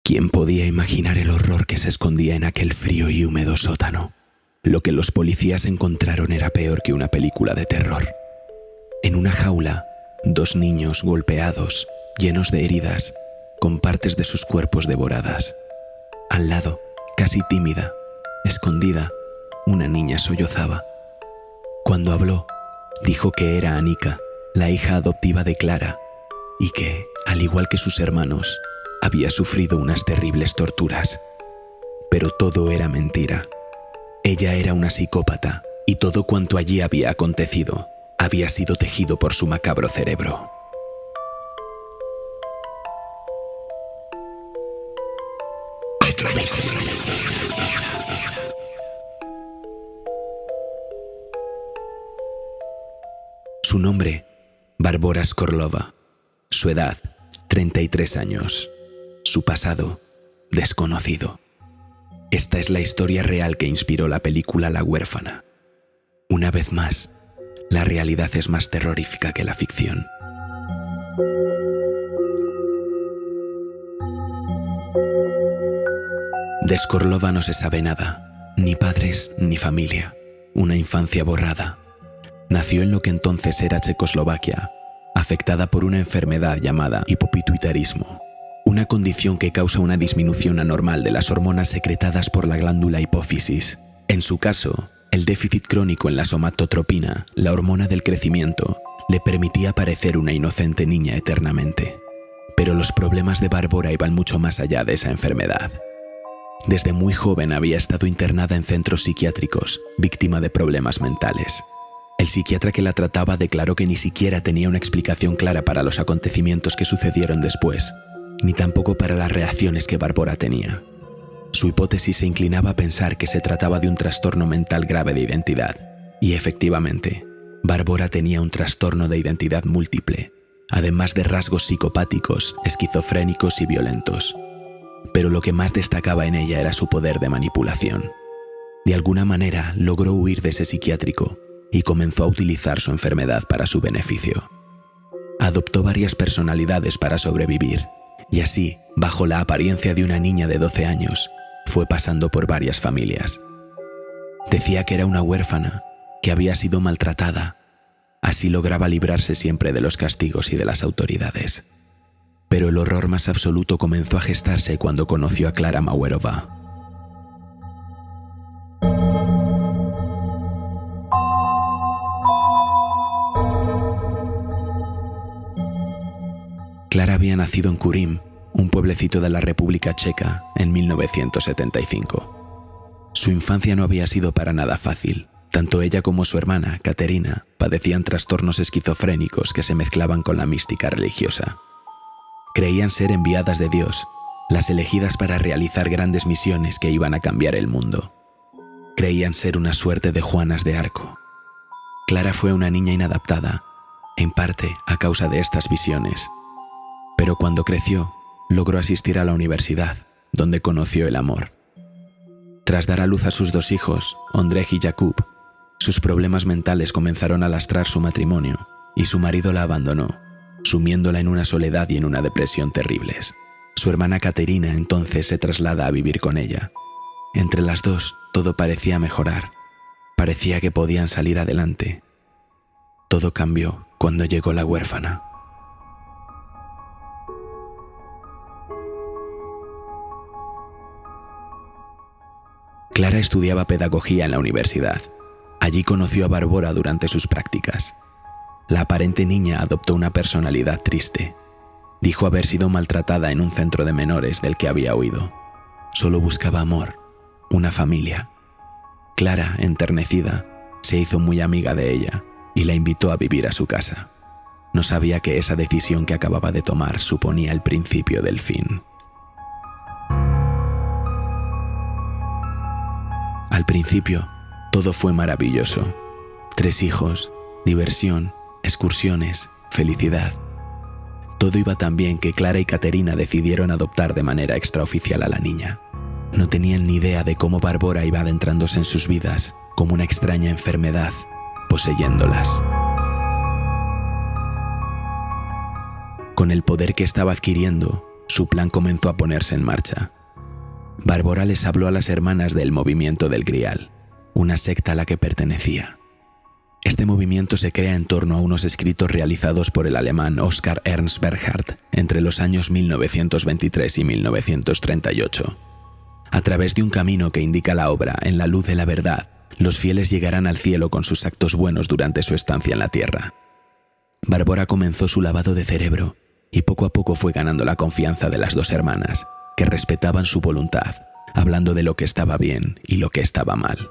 ¿Quién podía imaginar el horror que se escondía en aquel frío y húmedo sótano? Lo que los policías encontraron era peor que una película de terror. En una jaula, 2 niños golpeados, llenos de heridas, con partes de sus cuerpos devoradas. Al lado, casi tímida, escondida, una niña sollozaba. Cuando habló, dijo que era Anika, la hija adoptiva de Clara, y que, al igual que sus hermanos, había sufrido unas terribles torturas. Pero todo era mentira. Ella era una psicópata, y todo cuanto allí había acontecido había sido tejido por su macabro cerebro. Su nombre, Barbora Skorlova. Su edad, 33 años. Su pasado, desconocido. Esta es la historia real que inspiró la película La huérfana. Una vez más, la realidad es más terrorífica que la ficción. De Skorlova no se sabe nada, ni padres ni familia. Una infancia borrada. Nació en lo que entonces era Checoslovaquia, afectada por una enfermedad llamada hipopituitarismo, una condición que causa una disminución anormal de las hormonas secretadas por la glándula hipófisis. En su caso, el déficit crónico en la somatotropina, la hormona del crecimiento, le permitía parecer una inocente niña eternamente. Pero los problemas de Barbora iban mucho más allá de esa enfermedad. Desde muy joven había estado internada en centros psiquiátricos, víctima de problemas mentales. El psiquiatra que la trataba declaró que ni siquiera tenía una explicación clara para los acontecimientos que sucedieron después, ni tampoco para las reacciones que Barbora tenía. Su hipótesis se inclinaba a pensar que se trataba de un trastorno mental grave de identidad, y efectivamente, Barbora tenía un trastorno de identidad múltiple, además de rasgos psicopáticos, esquizofrénicos y violentos. Pero lo que más destacaba en ella era su poder de manipulación. De alguna manera logró huir de ese psiquiátrico y comenzó a utilizar su enfermedad para su beneficio. Adoptó varias personalidades para sobrevivir, y así, bajo la apariencia de una niña de 12 años, fue pasando por varias familias. Decía que era una huérfana, que había sido maltratada. Así lograba librarse siempre de los castigos y de las autoridades. Pero el horror más absoluto comenzó a gestarse cuando conoció a Clara Mauerova. Clara había nacido en Kurim, un pueblecito de la República Checa, en 1975. Su infancia no había sido para nada fácil. Tanto ella como su hermana, Katerina, padecían trastornos esquizofrénicos que se mezclaban con la mística religiosa. Creían ser enviadas de Dios, las elegidas para realizar grandes misiones que iban a cambiar el mundo. Creían ser una suerte de Juanas de Arco. Clara fue una niña inadaptada, en parte a causa de estas visiones. Pero cuando creció, logró asistir a la universidad, donde conoció el amor. Tras dar a luz a sus 2 hijos, Ondrej y Jakub, sus problemas mentales comenzaron a lastrar su matrimonio y su marido la abandonó, sumiéndola en una soledad y en una depresión terribles. Su hermana Katerina entonces se traslada a vivir con ella. Entre las dos, todo parecía mejorar. Parecía que podían salir adelante. Todo cambió cuando llegó la huérfana. Clara estudiaba pedagogía en la universidad. Allí conoció a Barbora durante sus prácticas. La aparente niña adoptó una personalidad triste. Dijo haber sido maltratada en un centro de menores del que había oído. Solo buscaba amor, una familia. Clara, enternecida, se hizo muy amiga de ella y la invitó a vivir a su casa. No sabía que esa decisión que acababa de tomar suponía el principio del fin. Al principio, todo fue maravilloso. 3 hijos, diversión, excursiones, felicidad. Todo iba tan bien que Clara y Katerina decidieron adoptar de manera extraoficial a la niña. No tenían ni idea de cómo Barbora iba adentrándose en sus vidas como una extraña enfermedad, poseyéndolas. Con el poder que estaba adquiriendo, su plan comenzó a ponerse en marcha. Bárbara les habló a las hermanas del Movimiento del Grial, una secta a la que pertenecía. Este movimiento se crea en torno a unos escritos realizados por el alemán Oskar Ernst Bernhard entre los años 1923 y 1938. A través de un camino que indica la obra En la luz de la verdad, los fieles llegarán al cielo con sus actos buenos durante su estancia en la tierra. Bárbara comenzó su lavado de cerebro y poco a poco fue ganando la confianza de las dos hermanas, que respetaban su voluntad, hablando de lo que estaba bien y lo que estaba mal.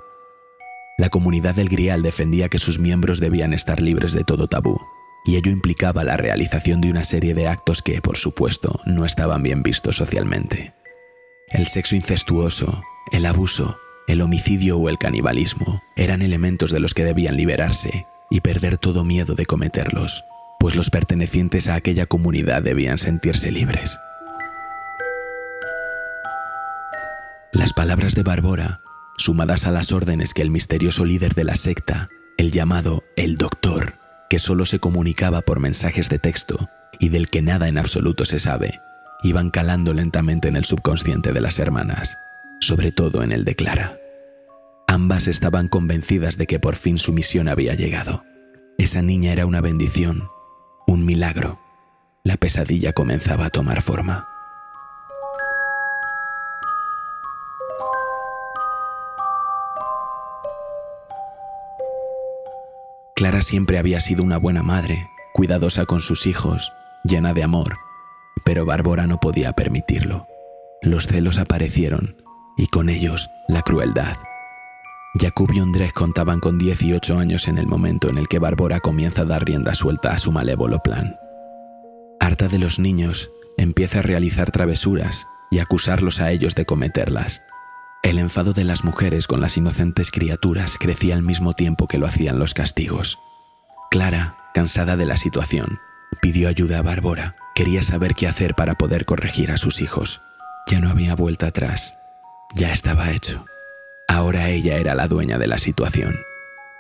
La comunidad del Grial defendía que sus miembros debían estar libres de todo tabú, y ello implicaba la realización de una serie de actos que, por supuesto, no estaban bien vistos socialmente. El sexo incestuoso, el abuso, el homicidio o el canibalismo eran elementos de los que debían liberarse y perder todo miedo de cometerlos, pues los pertenecientes a aquella comunidad debían sentirse libres. Las palabras de Bárbara, sumadas a las órdenes que el misterioso líder de la secta, el llamado El Doctor, que solo se comunicaba por mensajes de texto y del que nada en absoluto se sabe, iban calando lentamente en el subconsciente de las hermanas, sobre todo en el de Clara. Ambas estaban convencidas de que por fin su misión había llegado. Esa niña era una bendición, un milagro. La pesadilla comenzaba a tomar forma. Clara siempre había sido una buena madre, cuidadosa con sus hijos, llena de amor, pero Bárbara no podía permitirlo. Los celos aparecieron, y con ellos la crueldad. Jakub y Ondrej contaban con 18 años en el momento en el que Bárbara comienza a dar rienda suelta a su malévolo plan. Harta de los niños, empieza a realizar travesuras y acusarlos a ellos de cometerlas. El enfado de las mujeres con las inocentes criaturas crecía al mismo tiempo que lo hacían los castigos. Clara, cansada de la situación, pidió ayuda a Bárbara. Quería saber qué hacer para poder corregir a sus hijos. Ya no había vuelta atrás. Ya estaba hecho. Ahora ella era la dueña de la situación,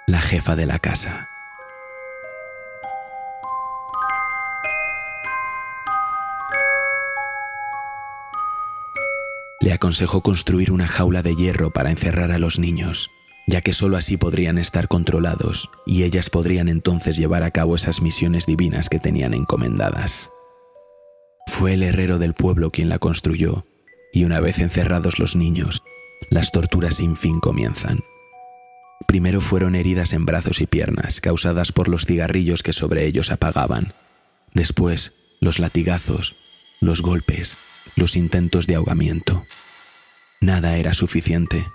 la jefa de la casa. Le aconsejó construir una jaula de hierro para encerrar a los niños, ya que sólo así podrían estar controlados y ellas podrían entonces llevar a cabo esas misiones divinas que tenían encomendadas. Fue el herrero del pueblo quien la construyó, y una vez encerrados los niños, las torturas sin fin comienzan. Primero fueron heridas en brazos y piernas, causadas por los cigarrillos que sobre ellos apagaban. Después, los latigazos, los golpes, los intentos de ahogamiento. Nada era suficiente.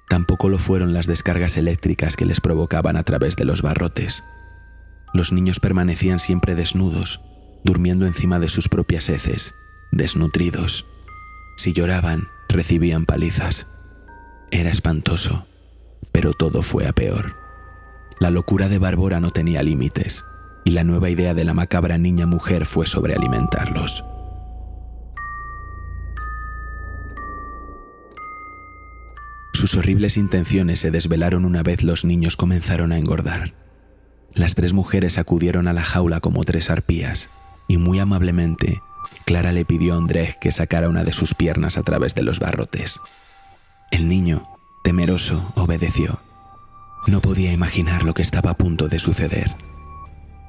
Tampoco lo fueron las descargas eléctricas que les provocaban a través de los barrotes. Los niños permanecían siempre desnudos, durmiendo encima de sus propias heces, desnutridos. Si lloraban, recibían palizas. Era espantoso, pero todo fue a peor. La locura de Bárbara no tenía límites, y la nueva idea de la macabra niña-mujer fue sobrealimentarlos. Sus horribles intenciones se desvelaron una vez los niños comenzaron a engordar. Las tres mujeres acudieron a la jaula como tres arpías, y muy amablemente, Clara le pidió a Ondrej que sacara una de sus piernas a través de los barrotes. El niño, temeroso, obedeció. No podía imaginar lo que estaba a punto de suceder.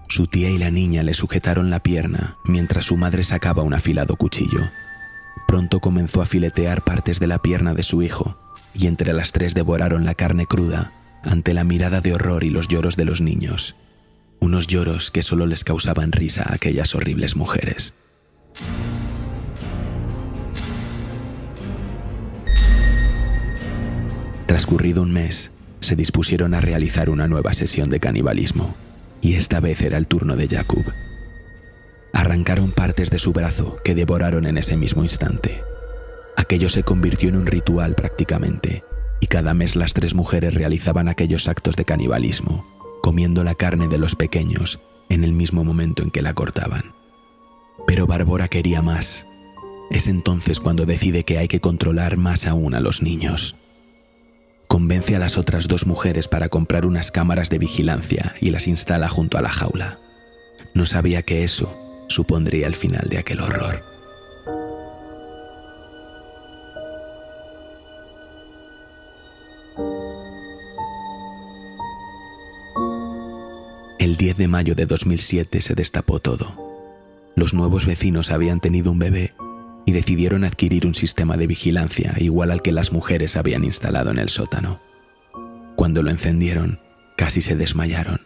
Su tía y la niña le sujetaron la pierna mientras su madre sacaba un afilado cuchillo. Pronto comenzó a filetear partes de la pierna de su hijo, y entre las tres devoraron la carne cruda ante la mirada de horror y los lloros de los niños. Unos lloros que solo les causaban risa a aquellas horribles mujeres. Transcurrido un mes, se dispusieron a realizar una nueva sesión de canibalismo, y esta vez era el turno de Jakub. Arrancaron partes de su brazo que devoraron en ese mismo instante. Aquello se convirtió en un ritual prácticamente, y cada mes las tres mujeres realizaban aquellos actos de canibalismo, comiendo la carne de los pequeños en el mismo momento en que la cortaban. Pero Bárbara quería más. Es entonces cuando decide que hay que controlar más aún a los niños. Convence a las otras dos mujeres para comprar unas cámaras de vigilancia y las instala junto a la jaula. No sabía que eso supondría el final de aquel horror. El 10 de mayo de 2007 se destapó todo. Los nuevos vecinos habían tenido un bebé y decidieron adquirir un sistema de vigilancia igual al que las mujeres habían instalado en el sótano. Cuando lo encendieron, casi se desmayaron.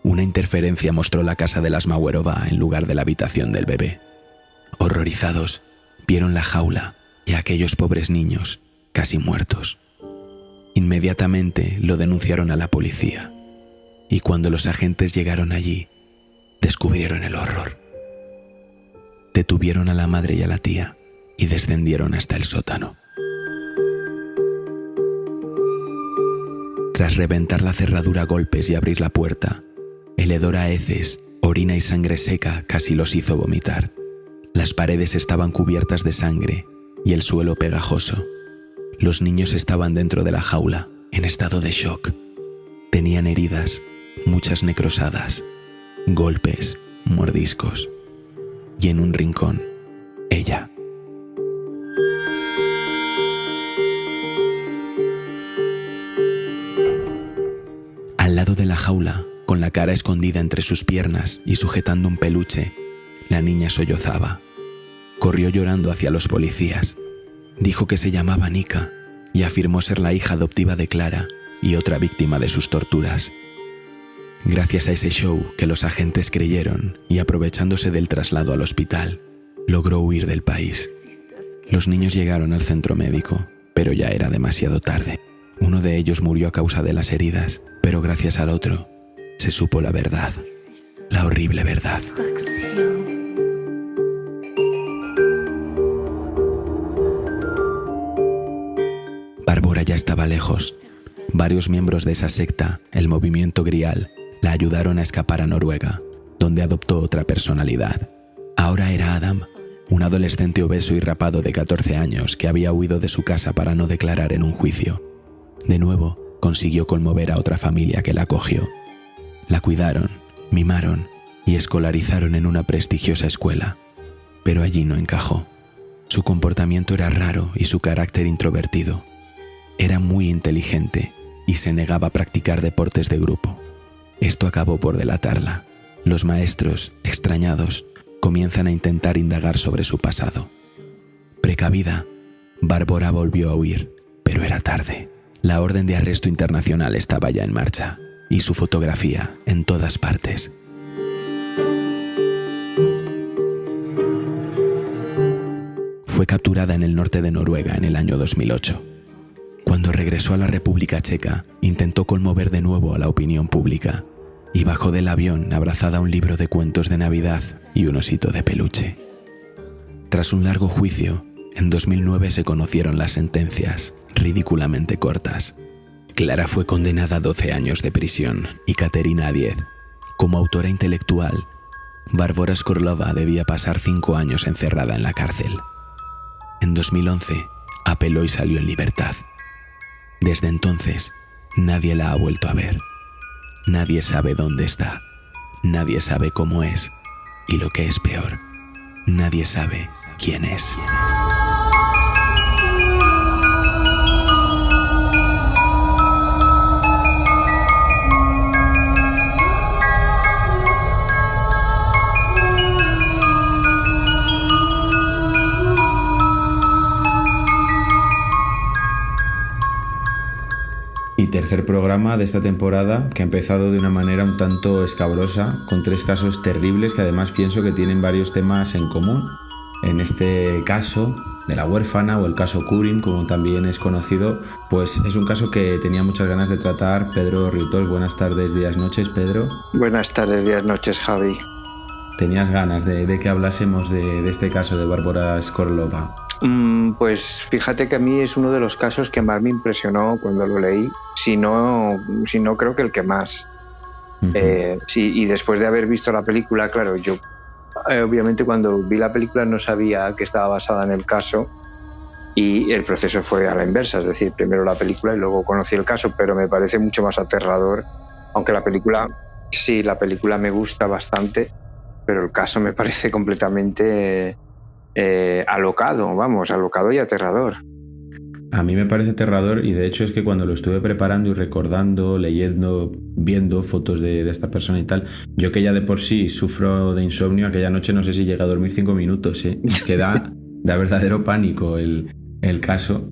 Una interferencia mostró la casa de las Mawerova en lugar de la habitación del bebé. Horrorizados, vieron la jaula y a aquellos pobres niños, casi muertos. Inmediatamente lo denunciaron a la policía, y cuando los agentes llegaron allí, descubrieron el horror. Detuvieron a la madre y a la tía y descendieron hasta el sótano. Tras reventar la cerradura a golpes y abrir la puerta, el hedor a heces, orina y sangre seca casi los hizo vomitar. Las paredes estaban cubiertas de sangre y el suelo pegajoso. Los niños estaban dentro de la jaula, en estado de shock. Tenían heridas, muchas necrosadas, golpes, mordiscos. Y en un rincón, ella. Al lado de la jaula, con la cara escondida entre sus piernas y sujetando un peluche, la niña sollozaba. Corrió llorando hacia los policías. Dijo que se llamaba Nika y afirmó ser la hija adoptiva de Clara y otra víctima de sus torturas. Gracias a ese show que los agentes creyeron y aprovechándose del traslado al hospital, logró huir del país. Los niños llegaron al centro médico, pero ya era demasiado tarde. Uno de ellos murió a causa de las heridas, pero gracias al otro se supo la verdad, la horrible verdad. Bárbara ya estaba lejos. Varios miembros de esa secta, el movimiento Grial, la ayudaron a escapar a Noruega, donde adoptó otra personalidad. Ahora era Adam, un adolescente obeso y rapado de 14 años que había huido de su casa para no declarar en un juicio. De nuevo, consiguió conmover a otra familia que la acogió. La cuidaron, mimaron y escolarizaron en una prestigiosa escuela. Pero allí no encajó. Su comportamiento era raro y su carácter introvertido. Era muy inteligente y se negaba a practicar deportes de grupo. Esto acabó por delatarla. Los maestros, extrañados, comienzan a intentar indagar sobre su pasado. Precavida, Bárbara volvió a huir, pero era tarde. La orden de arresto internacional estaba ya en marcha, y su fotografía en todas partes. Fue capturada en el norte de Noruega en el año 2008. Cuando regresó a la República Checa, intentó conmover de nuevo a la opinión pública y bajó del avión abrazada a un libro de cuentos de Navidad y un osito de peluche. Tras un largo juicio, en 2009 se conocieron las sentencias, ridículamente cortas. Clara fue condenada a 12 años de prisión y Katerina a 10. Como autora intelectual, Bárbara Skorlova debía pasar 5 años encerrada en la cárcel. En 2011, apeló y salió en libertad. Desde entonces, nadie la ha vuelto a ver. Nadie sabe dónde está. Nadie sabe cómo es. Y lo que es peor, nadie sabe quién es. Y tercer programa de esta temporada que ha empezado de una manera un tanto escabrosa, con 3 casos terribles que además pienso que tienen varios temas en común. En este caso de la huérfana, o el caso Kurin, como también es conocido, pues es un caso que tenía muchas ganas de tratar Pedro Riutol. Buenas tardes, días, noches, Pedro. Buenas tardes, días, noches, Javi. ¿Tenías ganas de que hablásemos de este caso de Bárbara Skorlova? Pues fíjate que a mí es uno de los casos que más me impresionó cuando lo leí, si no creo que el que más. Uh-huh. Sí, y después de haber visto la película, claro, yo obviamente cuando vi la película no sabía que estaba basada en el caso y el proceso fue a la inversa, es decir, primero la película y luego conocí el caso, pero me parece mucho más aterrador, aunque la película me gusta bastante, pero el caso me parece completamente alocado y aterrador. a mí me parece aterrador, y de hecho es que cuando lo estuve preparando y recordando, leyendo, viendo fotos de esta persona y tal, yo que ya de por sí sufro de insomnio, aquella noche no sé si llegué a dormir 5 minutos, ¿eh? Es que da verdadero pánico el caso.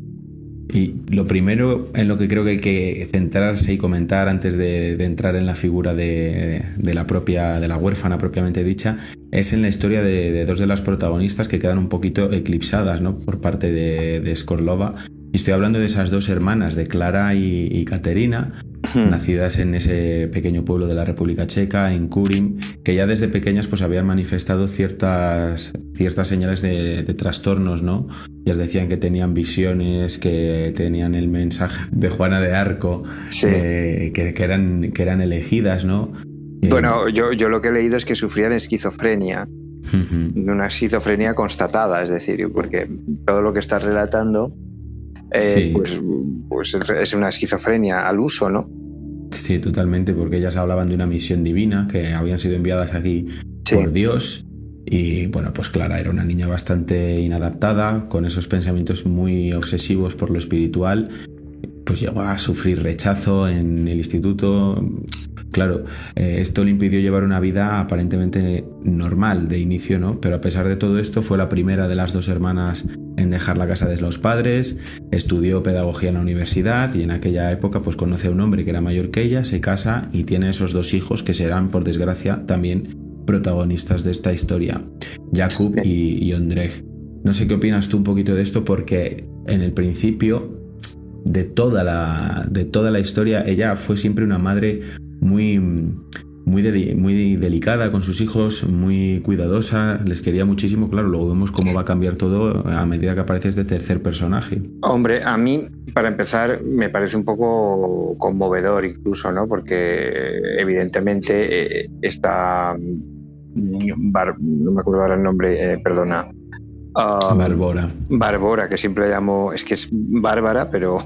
Y lo primero en lo que creo que hay que centrarse y comentar antes de entrar en la figura de la huérfana propiamente dicha, es en la historia de dos de las protagonistas que quedan un poquito eclipsadas, ¿no?, por parte de Skorlova. Y estoy hablando de esas dos hermanas, de Clara y Katerina, nacidas en ese pequeño pueblo de la República Checa, en Kurim, que ya desde pequeñas pues habían manifestado ciertas señales de trastornos, ¿no? Ellas decían que tenían visiones, que tenían el mensaje de Juana de Arco, Sí. que eran elegidas, ¿no? Bueno, yo lo que he leído es que sufrían esquizofrenia, una esquizofrenia constatada, es decir, porque todo lo que estás relatando Sí. pues es una esquizofrenia al uso, ¿no? Sí, totalmente, porque ellas hablaban de una misión divina, que habían sido enviadas aquí Sí. por Dios. Y bueno, pues Clara era una niña bastante inadaptada, con esos pensamientos muy obsesivos por lo espiritual. Pues llegó a sufrir rechazo en el instituto. Claro, esto le impidió llevar una vida aparentemente normal de inicio, ¿no? Pero a pesar de todo esto, fue la primera de las dos hermanas en dejar la casa de los padres, estudió pedagogía en la universidad y en aquella época pues conoce a un hombre que era mayor que ella, se casa y tiene esos dos hijos que serán, por desgracia, también protagonistas de esta historia, Jakub y Ondrej. No sé qué opinas tú un poquito de esto, porque en el principio de toda la historia ella fue siempre una madre muy delicada con sus hijos, muy cuidadosa, les quería muchísimo. Claro, luego vemos cómo va a cambiar todo a medida que aparece este tercer personaje. Hombre, a mí, para empezar, me parece un poco conmovedor incluso, ¿no? Porque evidentemente esta... no me acuerdo ahora el nombre, perdona. Bárbara, que siempre la llamo... Es que es Bárbara, pero...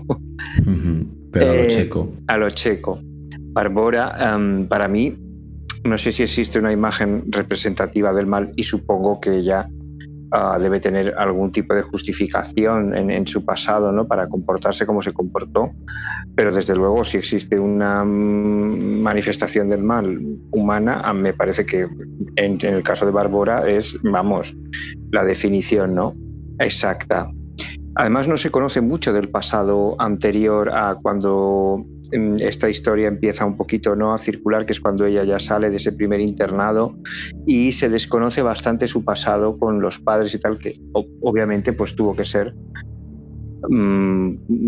Pero a lo checo. A lo checo. Bárbara, para mí, no sé si existe una imagen representativa del mal, y supongo que ella debe tener algún tipo de justificación en su pasado, ¿no?, para comportarse como se comportó, pero desde luego si existe una manifestación del mal humana, me parece que en el caso de Bárbara es, vamos, la definición, ¿no?, exacta. Además no se conoce mucho del pasado anterior a cuando esta historia empieza un poquito, ¿no?, a circular, que es cuando ella ya sale de ese primer internado, y se desconoce bastante su pasado con los padres y tal, que obviamente pues tuvo que ser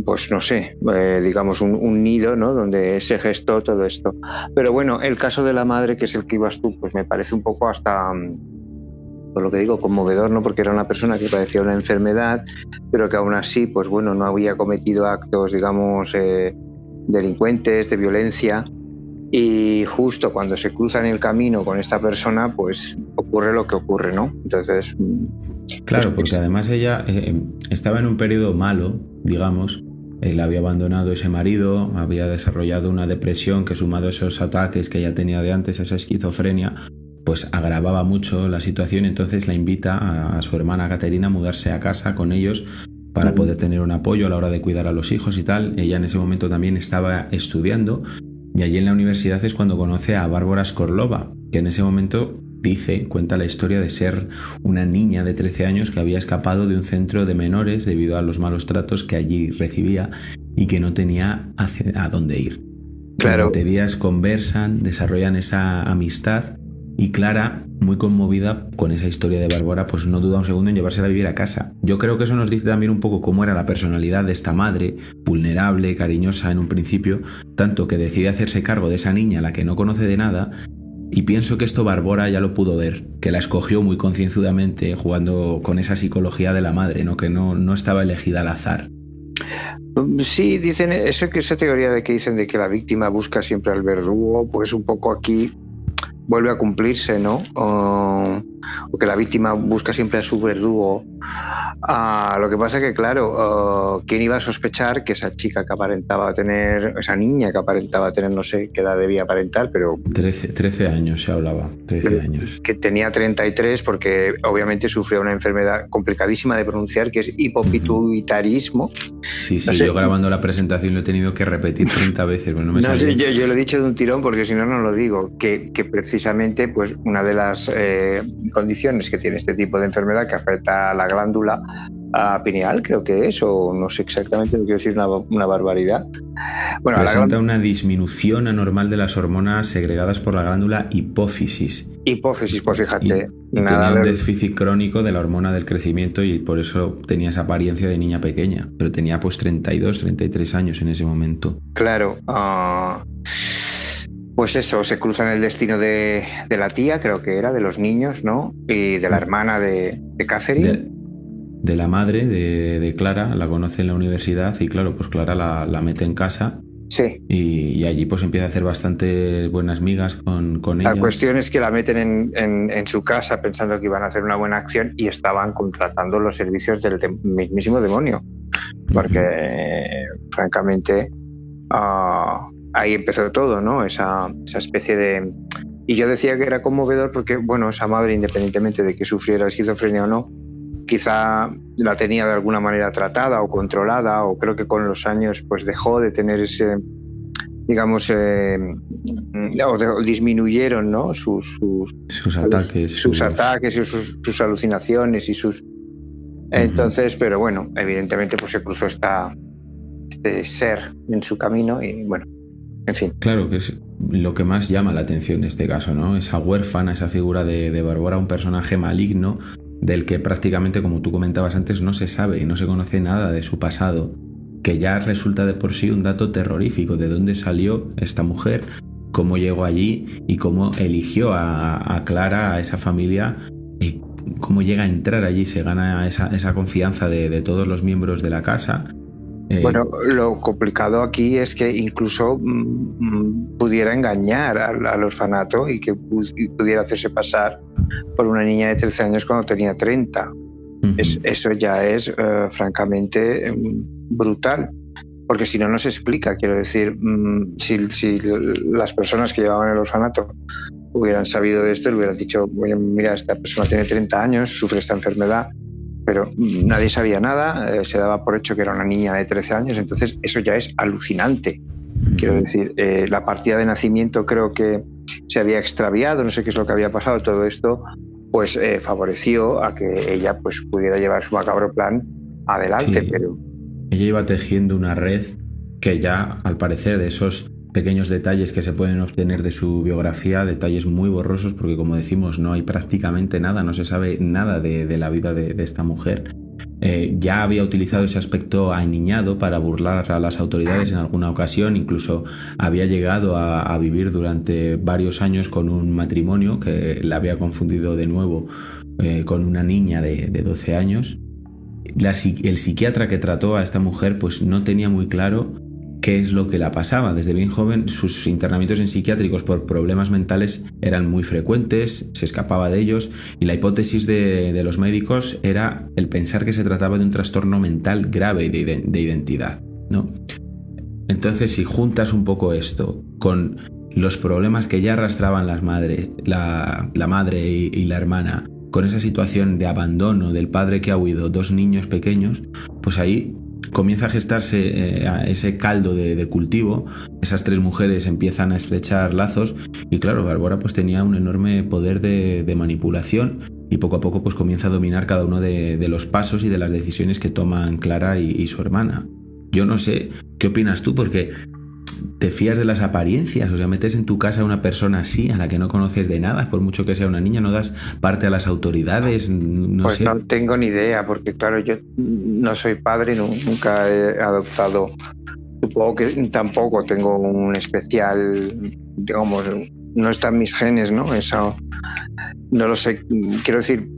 pues no sé, digamos un nido, ¿no?, donde se gestó todo esto. Pero bueno, el caso de la madre, que es el que ibas tú, pues me parece un poco hasta... por lo que digo, conmovedor, ¿no?, porque era una persona que padecía una enfermedad, pero que aún así, pues bueno, no había cometido actos, digamos, delincuentes, de violencia, y justo cuando se cruza en el camino con esta persona, pues ocurre lo que ocurre, ¿no? Entonces... Claro, porque además ella estaba en un periodo malo, digamos. Él había abandonado ese marido, había desarrollado una depresión que, sumado a esos ataques que ya tenía de antes, esa esquizofrenia, pues agravaba mucho la situación. Entonces la invita a su hermana Katerina a mudarse a casa con ellos para poder tener un apoyo a la hora de cuidar a los hijos y tal. Ella en ese momento también estaba estudiando, y allí en la universidad es cuando conoce a Bárbara Skorlova, que en ese momento cuenta la historia de ser una niña de 13 años que había escapado de un centro de menores debido a los malos tratos que allí recibía y que no tenía a dónde ir. Claro. Durante días conversan, desarrollan esa amistad, y Clara, muy conmovida con esa historia de Bárbara, pues no duda un segundo en llevársela a vivir a casa. Yo creo que eso nos dice también un poco cómo era la personalidad de esta madre, vulnerable, cariñosa en un principio, tanto que decide hacerse cargo de esa niña a la que no conoce de nada. Y pienso que esto Bárbara ya lo pudo ver, que la escogió muy concienzudamente, jugando con esa psicología de la madre, ¿no?, que no estaba elegida al azar. Sí, dicen eso, que esa teoría de que dicen de que la víctima busca siempre al verdugo, pues un poco aquí vuelve a cumplirse, ¿no? O que la víctima busca siempre a su verdugo. Lo que pasa que, claro, ¿quién iba a sospechar que esa chica que aparentaba tener, esa niña que aparentaba tener, no sé qué edad debía aparentar, pero... 13 años se hablaba, 13 años. Que tenía 33 porque obviamente sufrió una enfermedad complicadísima de pronunciar, que es hipopituitarismo. Sí, no sé. Yo grabando la presentación lo he tenido que repetir 30 veces. Bueno, no me sale. Yo lo he dicho de un tirón porque si no, no lo digo. Que precisamente pues, una de las condiciones que tiene este tipo de enfermedad que afecta a la glándula pineal, creo que es, o no sé exactamente, no quiero decir una barbaridad. Bueno, presenta una disminución anormal de las hormonas segregadas por la glándula hipófisis. Hipófisis, pues fíjate. Y tenía un déficit crónico de la hormona del crecimiento y por eso tenía esa apariencia de niña pequeña, pero tenía pues 32, 33 años en ese momento. Claro. Pues eso, se cruzan el destino de la tía, creo que era, de los niños, ¿no? Y de la hermana de Catherine. De la madre de Clara, la conoce en la universidad y claro, pues Clara la mete en casa. Sí. Y allí pues empieza a hacer bastante buenas migas con ella. La cuestión es que la meten en su casa pensando que iban a hacer una buena acción y estaban contratando los servicios del mismísimo demonio. Porque, francamente, ahí empezó todo, ¿no? Esa especie de... Y yo decía que era conmovedor porque, bueno, esa madre, independientemente de que sufriera esquizofrenia o no, quizá la tenía de alguna manera tratada o controlada, o creo que con los años pues dejó de tener ese, digamos, o disminuyeron, ¿no? sus ataques. Sus ataques y sus alucinaciones y sus... Entonces, pero bueno, evidentemente pues se cruzó este ser en su camino y bueno, en fin. Claro que es lo que más llama la atención en este caso, ¿no? Esa huérfana, esa figura de Bárbara, un personaje maligno del que prácticamente, como tú comentabas antes, no se sabe y no se conoce nada de su pasado, que ya resulta de por sí un dato terrorífico de dónde salió esta mujer, cómo llegó allí y cómo eligió a Clara, a esa familia, y cómo llega a entrar allí, se gana esa confianza de todos los miembros de la casa. Bueno, lo complicado aquí es que incluso pudiera engañar al orfanato y que pudiera hacerse pasar por una niña de 13 años cuando tenía 30. Eso ya es francamente brutal, porque si no, no se explica. Quiero decir, si las personas que llevaban el orfanato hubieran sabido de esto, le hubieran dicho, oye, mira, esta persona tiene 30 años, sufre esta enfermedad, pero nadie sabía nada, se daba por hecho que era una niña de 13 años, entonces eso ya es alucinante. Quiero decir, la partida de nacimiento creo que se había extraviado, no sé qué es lo que había pasado, todo esto pues favoreció a que ella pues pudiera llevar su macabro plan adelante. Sí. Pero ella iba tejiendo una red que ya, al parecer, de esos pequeños detalles que se pueden obtener de su biografía, detalles muy borrosos, porque como decimos, no hay prácticamente nada, no se sabe nada de la vida de esta mujer. Ya había utilizado ese aspecto aniñado para burlar a las autoridades en alguna ocasión, incluso había llegado a vivir durante varios años con un matrimonio que la había confundido de nuevo con una niña de 12 años. El psiquiatra que trató a esta mujer pues no tenía muy claro qué es lo que la pasaba. Desde bien joven sus internamientos en psiquiátricos por problemas mentales eran muy frecuentes, se escapaba de ellos y la hipótesis de los médicos era el pensar que se trataba de un trastorno mental grave de identidad, ¿no? Entonces, si juntas un poco esto con los problemas que ya arrastraban la madre y la hermana, con esa situación de abandono del padre que ha huido, 2 niños pequeños, pues ahí comienza a gestarse ese caldo de cultivo. Esas 3 mujeres empiezan a estrechar lazos y claro, Bárbara pues tenía un enorme poder de manipulación y poco a poco pues comienza a dominar cada uno de los pasos y de las decisiones que toman Clara y su hermana. Yo no sé qué opinas tú, porque te fías de las apariencias, o sea, metes en tu casa a una persona así, a la que no conoces de nada, por mucho que sea una niña, no das parte a las autoridades, no pues sé. No tengo ni idea, porque claro, yo no soy padre, nunca he adoptado, supongo que tampoco tengo un especial, digamos, no está en mis genes, ¿no? Eso, no lo sé, quiero decir,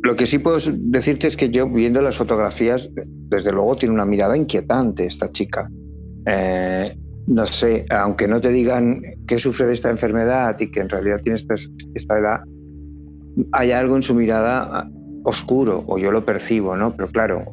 lo que sí puedo decirte es que yo, viendo las fotografías, desde luego tiene una mirada inquietante esta chica. no sé, aunque no te digan que sufre de esta enfermedad y que en realidad tiene esta edad, hay algo en su mirada oscuro, o yo lo percibo, ¿no? Pero claro,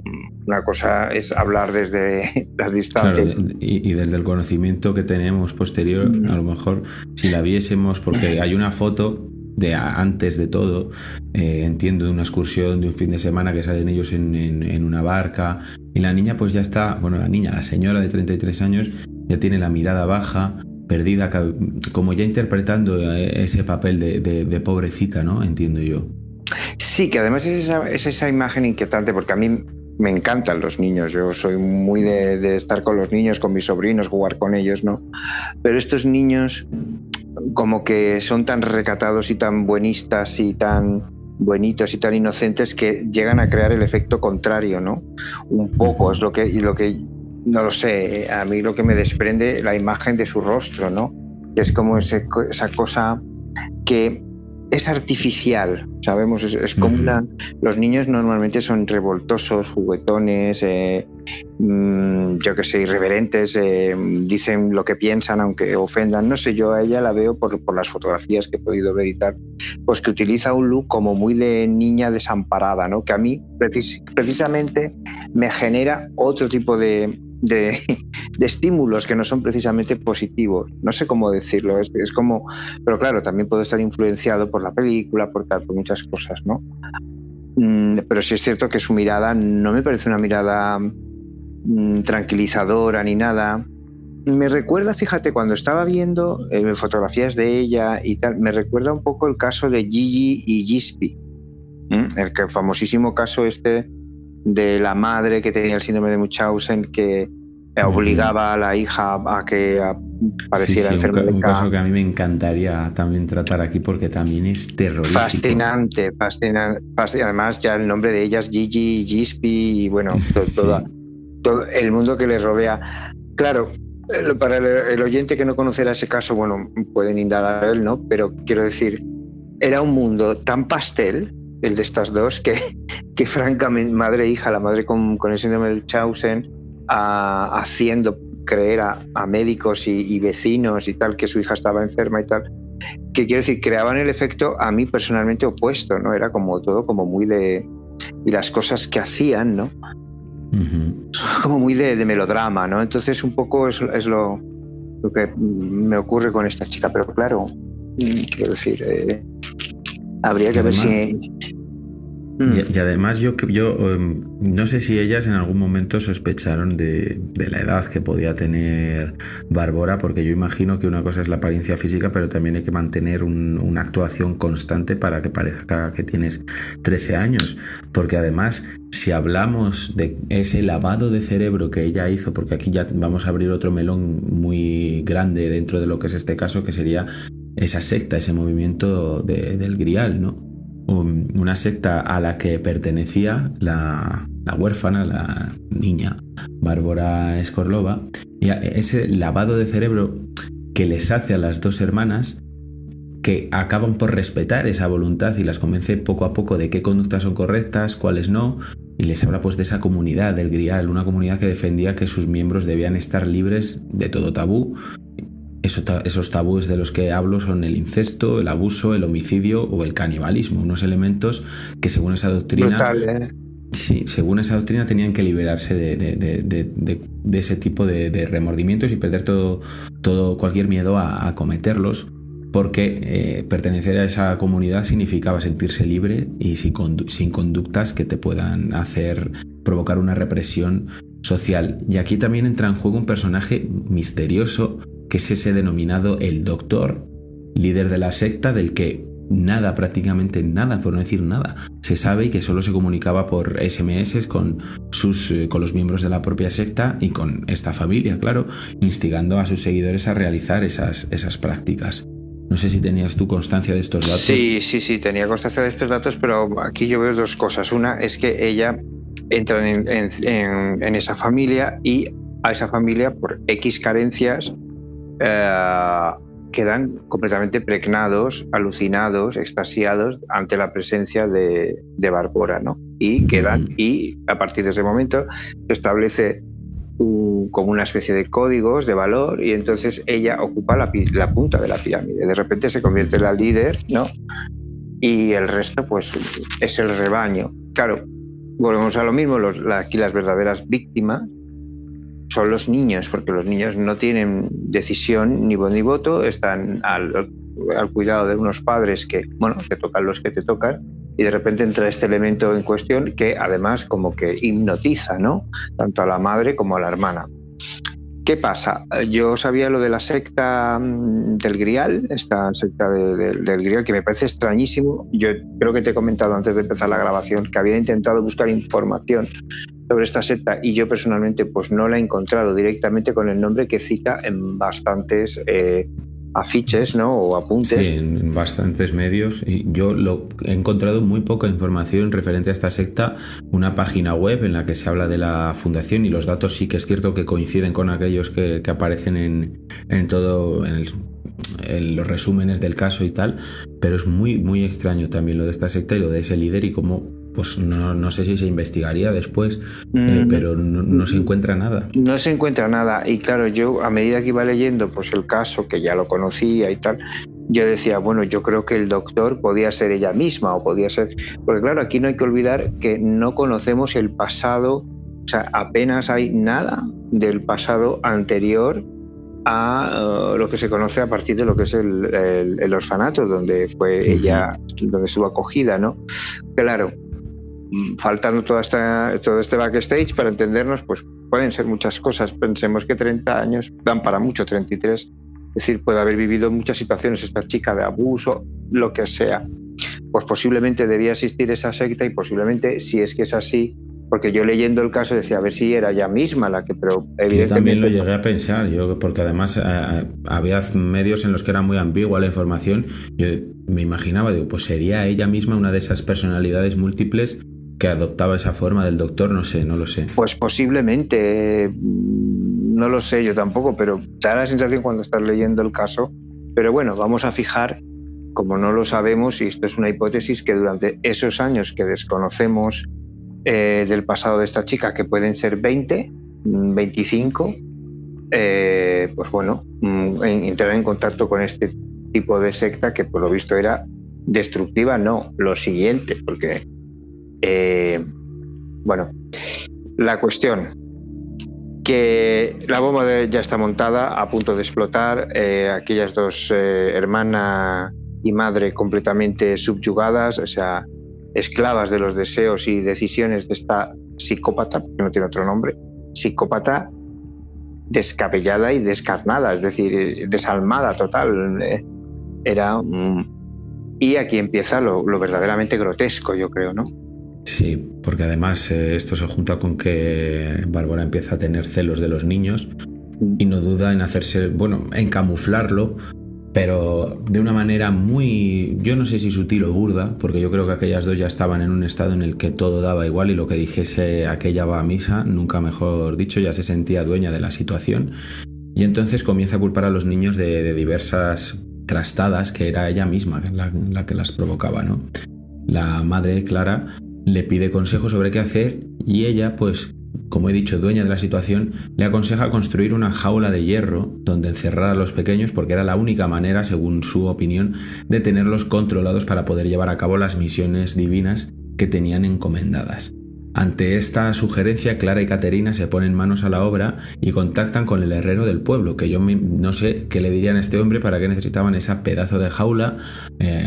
una cosa es hablar desde las distancias. Claro, y desde el conocimiento que tenemos posterior, a lo mejor si la viésemos, porque hay una foto de antes de todo, entiendo, de una excursión de un fin de semana que salen ellos en una barca, y la niña pues ya está, bueno, la señora de 33 años ya tiene la mirada baja, perdida, como ya interpretando ese papel de pobrecita, ¿no? Entiendo yo. Sí, que además es esa imagen inquietante, porque a mí me encantan los niños, yo soy muy de estar con los niños, con mis sobrinos, jugar con ellos, ¿no? Pero estos niños como que son tan recatados y tan buenistas y tan buenitos y tan inocentes que llegan a crear el efecto contrario, ¿no? Un poco es lo que no lo sé, a mí lo que me desprende la imagen de su rostro, ¿no? Que es como esa cosa que es artificial, sabemos, es como los niños normalmente son revoltosos, juguetones, yo que sé, irreverentes, dicen lo que piensan aunque ofendan, no sé, yo a ella la veo por las fotografías que he podido ver y tal, pues que utiliza un look como muy de niña desamparada, ¿no? Que a mí precisamente me genera otro tipo de estímulos que no son precisamente positivos, no sé cómo decirlo, es como, pero claro, también puedo estar influenciado por la película, por muchas cosas, ¿no? Pero sí es cierto que su mirada no me parece una mirada tranquilizadora ni nada. Me recuerda, fíjate, cuando estaba viendo fotografías de ella y tal, me recuerda un poco el caso de Gigi y Gispi, el famosísimo caso este de la madre que tenía el síndrome de Munchausen, que obligaba a la hija a que pareciera enferma de un caso que a mí me encantaría también tratar aquí porque también es terrorífico. Fascinante. Además ya el nombre de ellas, Gigi, Gispi y bueno, todo el mundo que les rodea. Claro, para el oyente que no conociera ese caso, bueno, pueden indagar él, ¿no? Pero quiero decir, era un mundo tan pastel, el de estas dos, que francamente, madre e hija, la madre con el síndrome de Munchausen, haciendo creer a médicos y vecinos y tal que su hija estaba enferma y tal, que quiero decir, creaban el efecto a mí personalmente opuesto, ¿no? Era como todo como muy y las cosas que hacían, ¿no? Como muy de melodrama, ¿no? Entonces un poco es lo que me ocurre con esta chica, pero claro, quiero decir, habría que ver si... Y además yo no sé si ellas en algún momento sospecharon de la edad que podía tener Bárbara, porque yo imagino que una cosa es la apariencia física, pero también hay que mantener una actuación constante para que parezca que tienes 13 años, porque además si hablamos de ese lavado de cerebro que ella hizo, porque aquí ya vamos a abrir otro melón muy grande dentro de lo que es este caso, que sería esa secta, ese movimiento del Grial, ¿no? Una secta a la que pertenecía la huérfana, la niña Bárbara Skorlova, y ese lavado de cerebro que les hace a las dos hermanas, que acaban por respetar esa voluntad y las convence poco a poco de qué conductas son correctas, cuáles no, y les habla pues de esa comunidad del Grial, una comunidad que defendía que sus miembros debían estar libres de todo tabú. Esos tabúes de los que hablo son el incesto, el abuso, el homicidio o el canibalismo, unos elementos que según esa doctrina... Brutal, Sí, según esa doctrina tenían que liberarse de ese tipo de remordimientos y perder cualquier miedo a cometerlos, porque pertenecer a esa comunidad significaba sentirse libre y sin conductas que te puedan hacer provocar una represión social. Y aquí también entra en juego un personaje misterioso, que es ese denominado el Doctor, líder de la secta, del que prácticamente nada, por no decir nada, se sabe, y que solo se comunicaba por SMS con los miembros de la propia secta y con esta familia, claro, instigando a sus seguidores a realizar esas prácticas. No sé si tenías tú constancia de estos datos. Sí, tenía constancia de estos datos, pero aquí yo veo dos cosas. Una es que ella entra en esa familia, y a esa familia, por X carencias, quedan completamente pregnados, alucinados, extasiados ante la presencia de Bárbara, ¿no? Y quedan, y a partir de ese momento se establece como una especie de códigos de valor, y entonces ella ocupa la punta de la pirámide. De repente se convierte en la líder, ¿no? Y el resto pues es el rebaño. Claro, volvemos a lo mismo, aquí las verdaderas víctimas son los niños, porque los niños no tienen decisión ni voz ni voto, están al cuidado de unos padres que tocan los que te tocan, y de repente entra este elemento en cuestión que además como que hipnotiza, ¿no? Tanto a la madre como a la hermana. ¿Qué pasa? Yo sabía lo de la secta del Grial, esta secta del Grial, que me parece extrañísimo. Yo creo que te he comentado antes de empezar la grabación que había intentado buscar información sobre esta secta y yo personalmente pues no la he encontrado directamente con el nombre que cita en bastantes afiches, ¿no? O apuntes. Sí, en bastantes medios. Y yo he encontrado muy poca información referente a esta secta. Una página web en la que se habla de la fundación y los datos sí que es cierto que coinciden con aquellos que aparecen en los resúmenes del caso y tal, pero es muy, muy extraño también lo de esta secta y lo de ese líder y cómo, pues no sé si se investigaría después, pero no se encuentra nada. No se encuentra nada, y claro, yo a medida que iba leyendo pues el caso, que ya lo conocía y tal, yo decía, bueno, yo creo que el doctor podía ser ella misma, o podía ser, porque claro, aquí no hay que olvidar que no conocemos el pasado, o sea, apenas hay nada del pasado anterior a lo que se conoce a partir de lo que es el orfanato donde fue ella, donde estuvo acogida, ¿no? Claro, faltando todo este backstage para entendernos, pues pueden ser muchas cosas. Pensemos que 30 años dan para mucho, 33, es decir, puede haber vivido muchas situaciones esta chica de abuso, lo que sea. Pues posiblemente debía existir esa secta, y posiblemente, si es que es así, porque yo leyendo el caso decía a ver si era ella misma la que, pero evidentemente... Yo también lo llegué a pensar, porque además había medios en los que era muy ambigua la información. Yo me imaginaba, digo, pues sería ella misma una de esas personalidades múltiples que adoptaba esa forma del doctor, no lo sé. Pues posiblemente, no lo sé yo tampoco, pero da la sensación cuando estás leyendo el caso. Pero bueno, vamos a fijar, como no lo sabemos, y esto es una hipótesis, que durante esos años que desconocemos del pasado de esta chica, que pueden ser 20, 25, pues bueno, entrar en contacto con este tipo de secta que por lo visto era destructiva, no, lo siguiente, porque bueno, la cuestión que la bomba ya está montada, a punto de explotar, aquellas dos, hermana y madre, completamente subyugadas, o sea, esclavas de los deseos y decisiones de esta psicópata, porque no tiene otro nombre, psicópata descabellada y descarnada, es decir, desalmada total. Y aquí empieza lo verdaderamente grotesco, yo creo, ¿no? Sí, porque además esto se junta con que Bárbara empieza a tener celos de los niños y no duda en en camuflarlo, pero de una manera muy, yo no sé si sutil o burda, porque yo creo que aquellas dos ya estaban en un estado en el que todo daba igual y lo que dijese aquella va a misa, nunca mejor dicho, ya se sentía dueña de la situación, y entonces comienza a culpar a los niños de diversas trastadas que era ella misma la que las provocaba, ¿no? La madre, Clara, le pide consejo sobre qué hacer y ella, pues, como he dicho, dueña de la situación, le aconseja construir una jaula de hierro donde encerrar a los pequeños, porque era la única manera, según su opinión, de tenerlos controlados para poder llevar a cabo las misiones divinas que tenían encomendadas. Ante esta sugerencia, Clara y Caterina se ponen manos a la obra y contactan con el herrero del pueblo, que yo no sé qué le dirían a este hombre para qué necesitaban ese pedazo de jaula,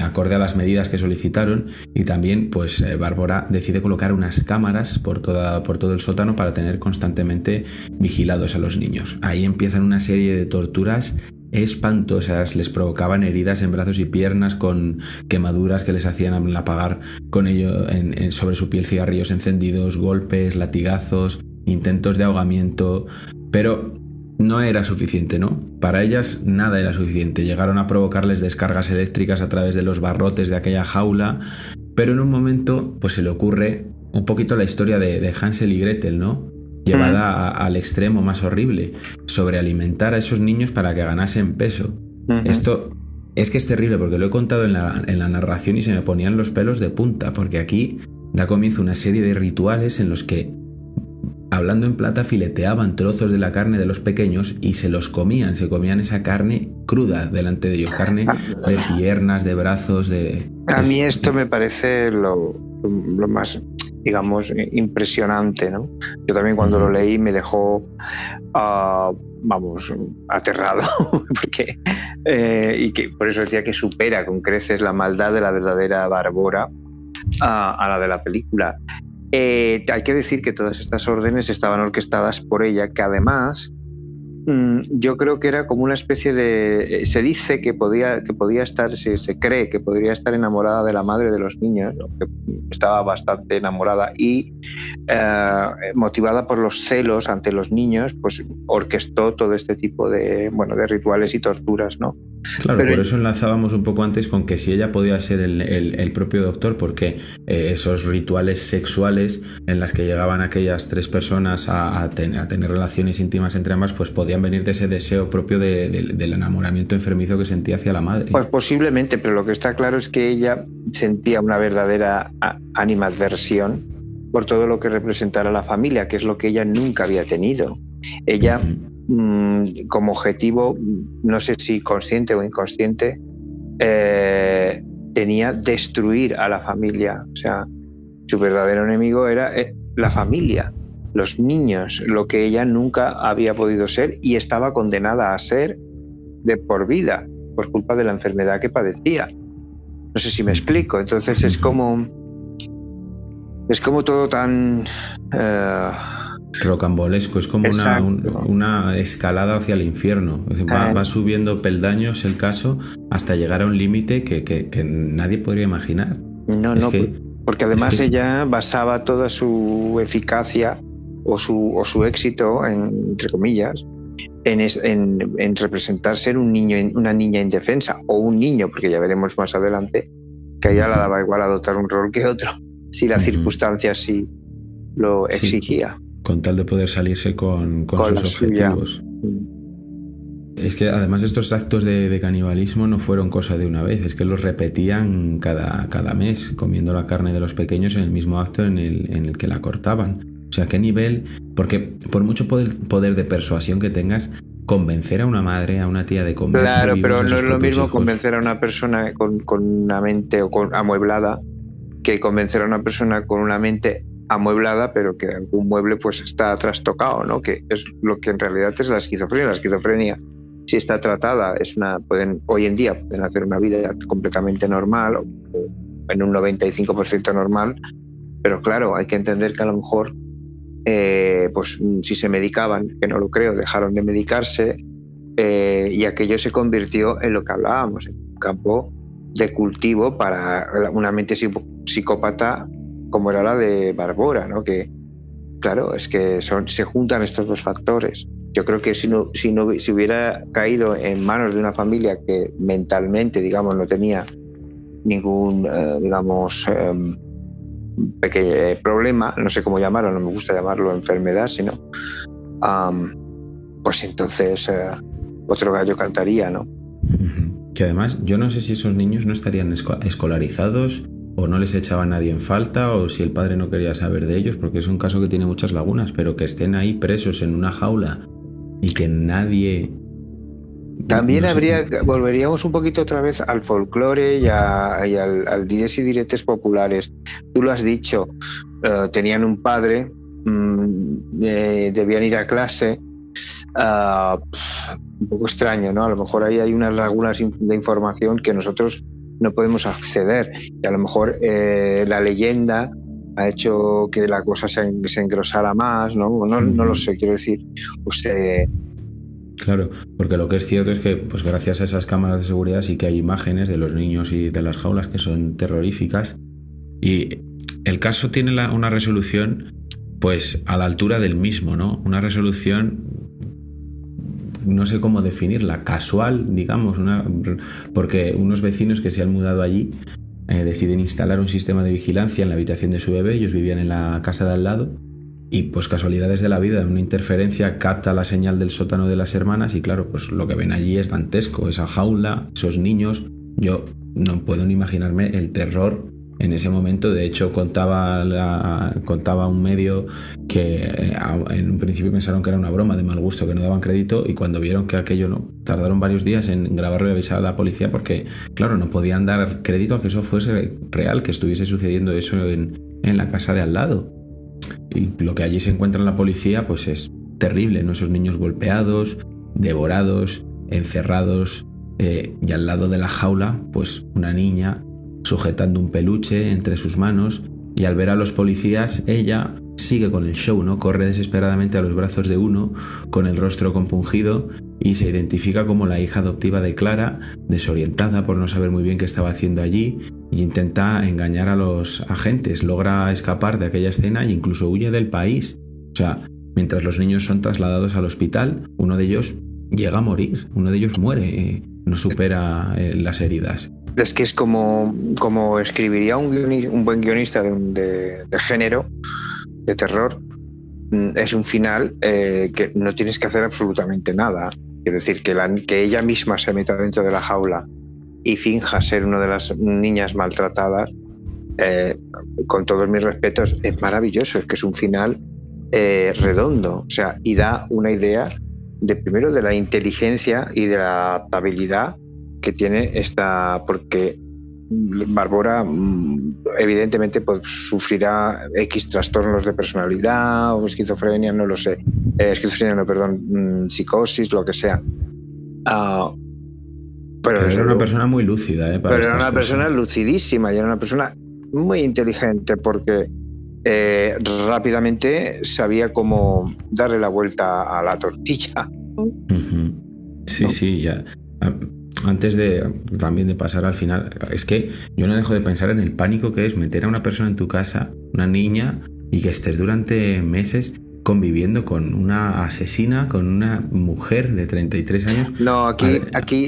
acorde a las medidas que solicitaron, y también pues Bárbara decide colocar unas cámaras por todo el sótano para tener constantemente vigilados a los niños. Ahí empiezan una serie de torturas espantosas, les provocaban heridas en brazos y piernas con quemaduras que les hacían apagar con ello sobre su piel cigarrillos encendidos, golpes, latigazos, intentos de ahogamiento, pero no era suficiente, ¿no? Para ellas nada era suficiente. Llegaron a provocarles descargas eléctricas a través de los barrotes de aquella jaula, pero en un momento pues se le ocurre un poquito la historia de Hansel y Gretel, ¿no? Llevada al extremo más horrible, sobrealimentar a esos niños para que ganasen peso. Esto es que es terrible, porque lo he contado en la narración y se me ponían los pelos de punta, porque aquí da comienzo una serie de rituales en los que hablando en plata, fileteaban trozos de la carne de los pequeños y se comían esa carne cruda delante de ellos, carne de piernas, de brazos, A mí esto me parece lo más, digamos, impresionante, ¿no? Yo también cuando lo leí me dejó, aterrado, porque, y que por eso decía que supera con creces la maldad de la verdadera Barbora a la de la película. Hay que decir que todas estas órdenes estaban orquestadas por ella, que además yo creo que era como una especie de... Se dice que podía estar, se cree que podría estar enamorada de la madre de los niños, que estaba bastante enamorada, y motivada por los celos ante los niños, pues orquestó todo este tipo de rituales y torturas, ¿no? Claro, por eso enlazábamos un poco antes con que si ella podía ser el propio doctor, porque esos rituales sexuales en las que llegaban aquellas 3 personas a tener relaciones íntimas entre ambas, pues podían venir de ese deseo propio del enamoramiento enfermizo que sentía hacia la madre. Pues posiblemente, pero lo que está claro es que ella sentía una verdadera animadversión por todo lo que representara la familia, que es lo que ella nunca había tenido. Ella... como objetivo, no sé si consciente o inconsciente, tenía destruir a la familia. O sea, su verdadero enemigo era la familia, los niños, lo que ella nunca había podido ser y estaba condenada a ser de por vida por culpa de la enfermedad que padecía. No sé si me explico. Entonces es como todo tan rocambolesco, es como una escalada hacia el infierno. Va subiendo peldaños el caso hasta llegar a un límite que nadie podría imaginar. Porque además ella basaba toda su eficacia o su éxito, entre comillas, en representar ser un niño, una niña indefensa, o un niño, porque ya veremos más adelante que a ella la daba igual adoptar un rol que otro, si las circunstancias sí lo exigía. Con tal de poder salirse con sus objetivos. Es que además estos actos de canibalismo no fueron cosa de una vez, es que los repetían cada mes, comiendo la carne de los pequeños en el mismo acto en el que la cortaban. O sea, ¿qué nivel? Porque por mucho poder de persuasión que tengas, convencer a una madre, a una tía de comerse. Claro, pero no es lo mismo hijos. Convencer a una persona con una mente amueblada que convencer a una persona con una mente amueblada, pero que algún mueble pues está trastocado, ¿no? Que es lo que en realidad es la esquizofrenia. La esquizofrenia, si está tratada, hoy en día pueden hacer una vida completamente normal, o en un 95% normal, pero claro, hay que entender que a lo mejor pues si se medicaban, que no lo creo, dejaron de medicarse, y aquello se convirtió en lo que hablábamos, en un campo de cultivo para una mente psicópata como era la de Barbora, ¿no? Que claro, es que se juntan estos dos factores. Yo creo que si hubiera caído en manos de una familia que mentalmente, digamos, no tenía ningún, pequeño problema, no sé cómo llamarlo, no me gusta llamarlo enfermedad, sino pues entonces otro gallo cantaría, ¿no? Que además, yo no sé si esos niños no estarían escolarizados o no les echaba nadie en falta, o si el padre no quería saber de ellos, porque es un caso que tiene muchas lagunas, pero que estén ahí presos en una jaula y que nadie... También volveríamos un poquito otra vez al folclore y al dires y diretes populares. Tú lo has dicho, tenían un padre, debían ir a clase, un poco extraño, ¿no? A lo mejor ahí hay unas lagunas de información que nosotros no podemos acceder, y a lo mejor la leyenda ha hecho que la cosa se engrosara más, ¿no? No lo sé, quiero decir, Claro, porque lo que es cierto es que pues gracias a esas cámaras de seguridad sí que hay imágenes de los niños y de las jaulas que son terroríficas, y el caso tiene una resolución pues a la altura del mismo, ¿no? Una resolución, no sé cómo definirla, casual, digamos, porque unos vecinos que se han mudado allí deciden instalar un sistema de vigilancia en la habitación de su bebé. Ellos vivían en la casa de al lado y pues casualidades de la vida, una interferencia capta la señal del sótano de las hermanas y claro, pues lo que ven allí es dantesco, esa jaula, esos niños. Yo no puedo ni imaginarme el terror En ese momento, de hecho, contaba un medio que en un principio pensaron que era una broma de mal gusto, que no daban crédito, y cuando vieron que aquello no, tardaron varios días en grabarlo y avisar a la policía porque, claro, no podían dar crédito a que eso fuese real, que estuviese sucediendo eso en la casa de al lado. Y lo que allí se encuentra en la policía pues es terrible, ¿no? Esos niños golpeados, devorados, encerrados, y al lado de la jaula pues una niña sujetando un peluche entre sus manos, y al ver a los policías ella sigue con el show, ¿no? Corre desesperadamente a los brazos de uno con el rostro compungido y se identifica como la hija adoptiva de Clara, desorientada por no saber muy bien qué estaba haciendo allí, y intenta engañar a los agentes. Logra escapar de aquella escena e incluso huye del país. O sea, mientras los niños son trasladados al hospital, uno de ellos llega a morir, uno de ellos muere, no supera las heridas. Es que es como escribiría un buen guionista de género, de terror. Es un final que no tienes que hacer absolutamente nada. Quiero decir, que ella misma se meta dentro de la jaula y finja ser una de las niñas maltratadas, con todos mis respetos, es maravilloso. Es que es un final redondo, o sea, y da una idea primero de la inteligencia y de la adaptabilidad que tiene esta, porque Bárbara evidentemente pues, sufrirá X trastornos de personalidad o esquizofrenia, no lo sé, psicosis, lo que sea. Pero era una persona muy lúcida, pero era una persona lucidísima y era una persona muy inteligente, porque rápidamente sabía cómo darle la vuelta a la tortilla. Sí, ¿no? Sí, ya. Antes también de pasar al final, es que yo no dejo de pensar en el pánico que es meter a una persona en tu casa, una niña, y que estés durante meses conviviendo con una asesina, con una mujer de 33 años. No, aquí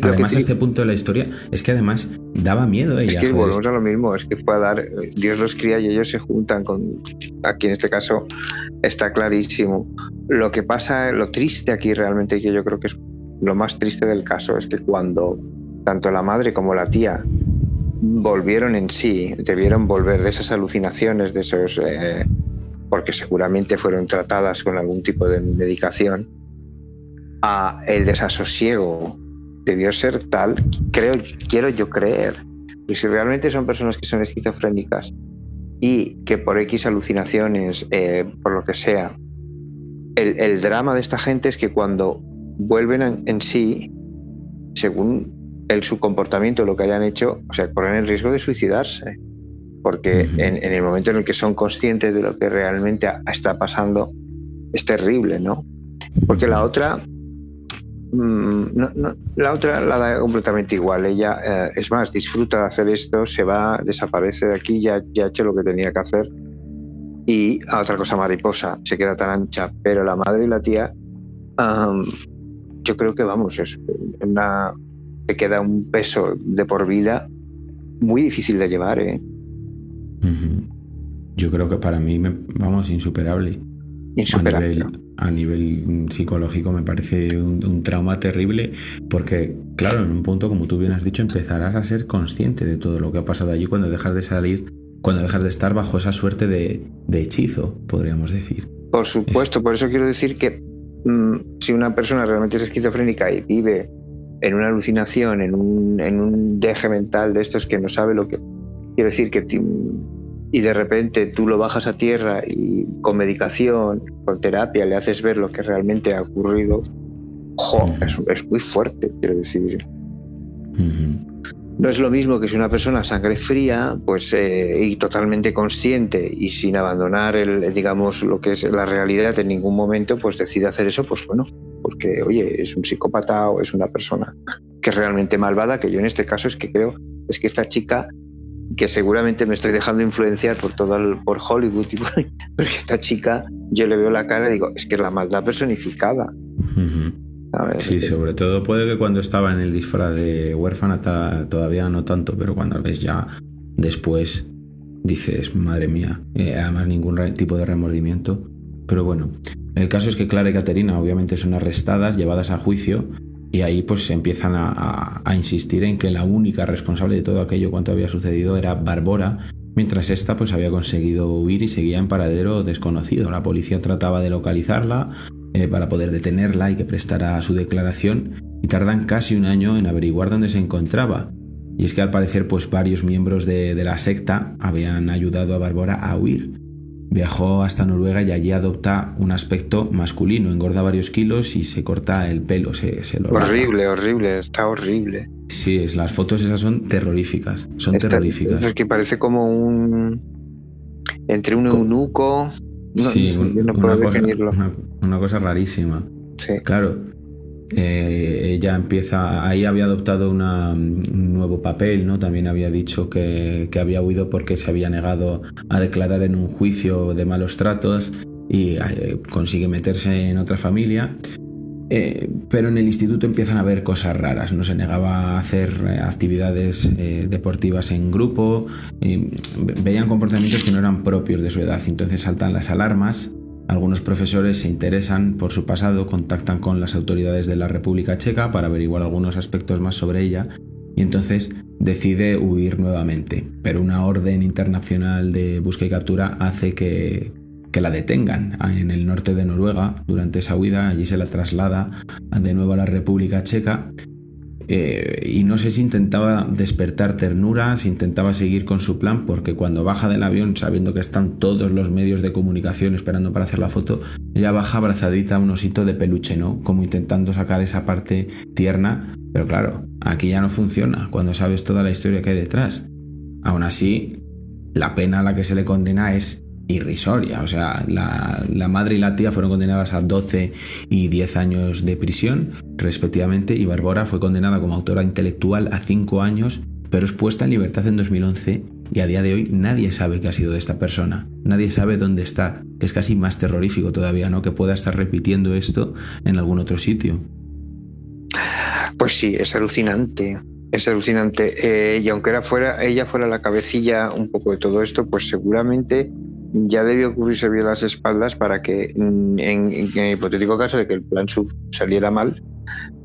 además, a este punto de la historia, es que además daba miedo ella. Es que volvemos a lo mismo, es que fue a dar, Dios los cría y ellos se juntan aquí en este caso está clarísimo. Lo que pasa, lo triste aquí realmente, que yo creo que es lo más triste del caso, es que cuando tanto la madre como la tía volvieron en sí, debieron volver de esas alucinaciones, de esos... porque seguramente fueron tratadas con algún tipo de medicación, el desasosiego debió ser tal, quiero yo creer, que si realmente son personas que son esquizofrénicas y que por X alucinaciones, por lo que sea, el drama de esta gente es que cuando vuelven en sí, según su comportamiento, lo que hayan hecho, o sea, corren el riesgo de suicidarse. Porque en el momento en el que son conscientes de lo que realmente está pasando, es terrible, ¿no? Porque la otra la otra la da completamente igual. Ella, es más, disfruta de hacer esto, se va, desaparece de aquí, ya ha hecho lo que tenía que hacer, y a otra cosa mariposa, se queda tan ancha. Pero la madre y la tía, yo creo que te queda un peso de por vida muy difícil de llevar, ¿eh? Yo creo que para mí, insuperable. A nivel psicológico me parece un trauma terrible, porque claro, en un punto, como tú bien has dicho, empezarás a ser consciente de todo lo que ha pasado allí cuando dejas de estar bajo esa suerte de hechizo, podríamos decir. Por supuesto, por eso quiero decir que si una persona realmente es esquizofrénica y vive en una alucinación, en un deje mental de estos que no sabe lo que... Quiero decir que y de repente tú lo bajas a tierra y con medicación, con terapia, le haces ver lo que realmente ha ocurrido. Es muy fuerte, quiero decir. No es lo mismo que si una persona sangre fría, pues y totalmente consciente y sin abandonar digamos lo que es la realidad en ningún momento, pues decide hacer eso, pues bueno, porque oye, es un psicópata o es una persona que es realmente malvada, que yo en este caso es que creo que esta chica, que seguramente me estoy dejando influenciar por Hollywood, pero esta chica, yo le veo la cara y digo, es que es la maldad personificada. Sí, sobre todo puede que cuando estaba en el disfraz de huérfana todavía no tanto, pero cuando ves ya después dices, madre mía, además ningún tipo de remordimiento. Pero bueno, el caso es que Clara y Caterina obviamente son arrestadas, llevadas a juicio, y ahí pues empiezan a insistir en que la única responsable de todo aquello cuanto había sucedido era Bárbara, mientras esta pues había conseguido huir y seguía en paradero desconocido. La policía trataba de localizarla para poder detenerla y que prestara su declaración, y tardan casi un año en averiguar dónde se encontraba. Y es que al parecer pues varios miembros de la secta habían ayudado a Bárbara a huir. Viajó hasta Noruega y allí adopta un aspecto masculino, engorda varios kilos y se corta el pelo, se lo rapa. Horrible, está horrible. Sí, las fotos esas son terroríficas, terroríficas. Es que parece como entre un eunuco. Sí, yo no puedo definirlo. Una cosa rarísima. Sí. Claro, ella empieza, ahí había adoptado un nuevo papel, ¿no? También había dicho que había huido porque se había negado a declarar en un juicio de malos tratos y consigue meterse en otra familia. Pero en el instituto empiezan a ver cosas raras, no se negaba a hacer actividades deportivas en grupo, veían comportamientos que no eran propios de su edad, entonces saltan las alarmas. Algunos profesores se interesan por su pasado, contactan con las autoridades de la República Checa para averiguar algunos aspectos más sobre ella y entonces decide huir nuevamente, pero una orden internacional de búsqueda y captura hace que la detengan en el norte de Noruega. Durante esa huida allí se la traslada de nuevo a la República Checa y no sé si intentaba despertar ternura, si intentaba seguir con su plan, porque cuando baja del avión sabiendo que están todos los medios de comunicación esperando para hacer la foto, ella baja abrazadita a un osito de peluche, ¿no? Como intentando sacar esa parte tierna, pero claro, aquí ya no funciona cuando sabes toda la historia que hay detrás. Aún así, la pena a la que se le condena es irrisoria. O sea, la madre y la tía fueron condenadas a 12 y 10 años de prisión respectivamente, y Bárbara fue condenada como autora intelectual a 5 años, pero es puesta en libertad en 2011 y a día de hoy nadie sabe qué ha sido de esta persona, nadie sabe dónde está. Es casi más terrorífico todavía, ¿no?, que pueda estar repitiendo esto en algún otro sitio. Pues sí, es alucinante. Es alucinante. Y aunque ella fuera la cabecilla un poco de todo esto, pues seguramente ya debió cubrirse bien las espaldas para que en el hipotético caso de que el plan saliera mal,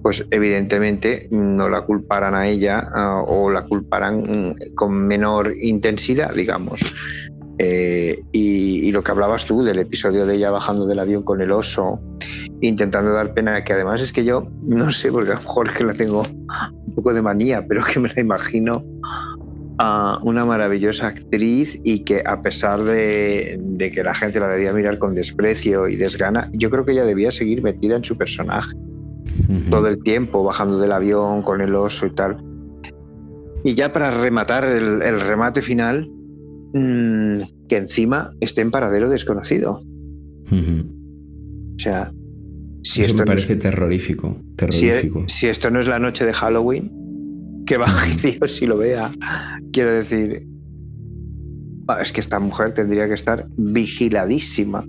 pues evidentemente no la culparan a ella o la culparan con menor intensidad, digamos. Y lo que hablabas tú del episodio de ella bajando del avión con el oso, intentando dar pena, que además es que yo no sé, porque a lo mejor es que la tengo un poco de manía, pero que me la imagino a una maravillosa actriz, y que a pesar de que la gente la debía mirar con desprecio y desgana, yo creo que ella debía seguir metida en su personaje todo el tiempo, bajando del avión con el oso y tal. Y ya para rematar el remate final, que encima esté en paradero desconocido. O sea, si eso esto me parece terrorífico. Si esto no es la noche de Halloween, que baje Dios y lo vea. Quiero decir, es que esta mujer tendría que estar vigiladísima,